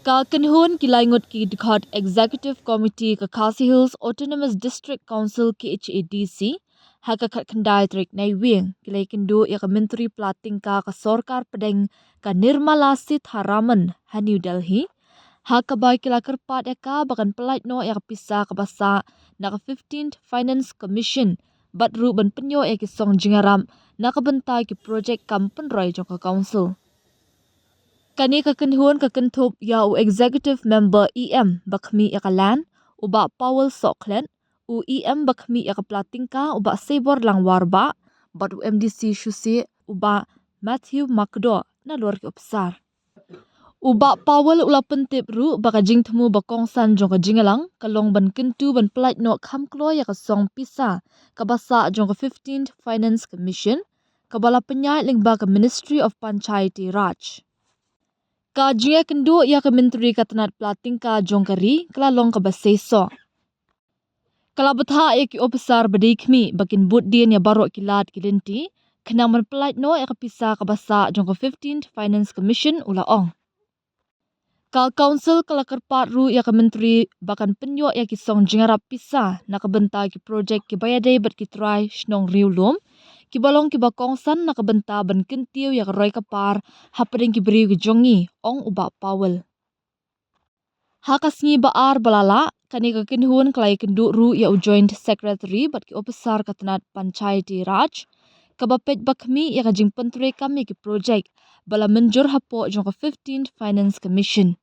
Ka kanhun kilaingot ki Dikhat Executive Committee ka Khasi Hills Autonomous District Council KHADC haka khat khandai trik nai wing kilai kindu ya ka Myntri plating ka sorkar pedeng ka Nirmala Sitharaman ha New Delhi haka bai kila kerpat ya ka bakan pelait no ya ka pisa ka basa na ka 15th Finance Commission bat ru ban penyo ya ki song jingaram na ka bentai ki project kampen roi jong ka council. Kani ka kenhuan ka kentup ya u executive member EM bakmi ya kalan uba Powell Soklen u EM bakmi ya ka platingka uba Sebor Langwarba bat u MDC Shusi uba Matthew Makdo na luar ki opsar. Uba Powell ula pentip ru baka jing temu bakongsan jong ka jingalang kalong ban kentu ban pelait no kham klo ya ka song pisa ka basa jong ka 15th Finance Commission kabala penyai ling ba ka Ministry of Panchayati Raj. Ka jinga kendu ya ka Myntri ka tanat plating ka jongkari kelalong ka baseso. Kala betha ya ki officer badikmi bakin but din ya barok kilat kilinti kena man pelait no ya ka pisa ka basa jong ka 15th Finance Commission ula ong. Ka council kala kerpat ru ya ka Myntri bakan penyo ya ki song jingarap pisa na ka benta ki project ki bayade bat ki try shnong riulum ki balong ki bakongsan na kabenta ban kentiu ya roy kapar hapring ki beriu ki jongi ong uba Powell. Hakasngi baar balala kani ka kinhun kalai kendu ru ya u joint secretary bat ki officer katanat Panchayati Raj kabapet bakmi ya ka jing pentre kami ki project bala menjur hapo jong ka 15th Finance Commission.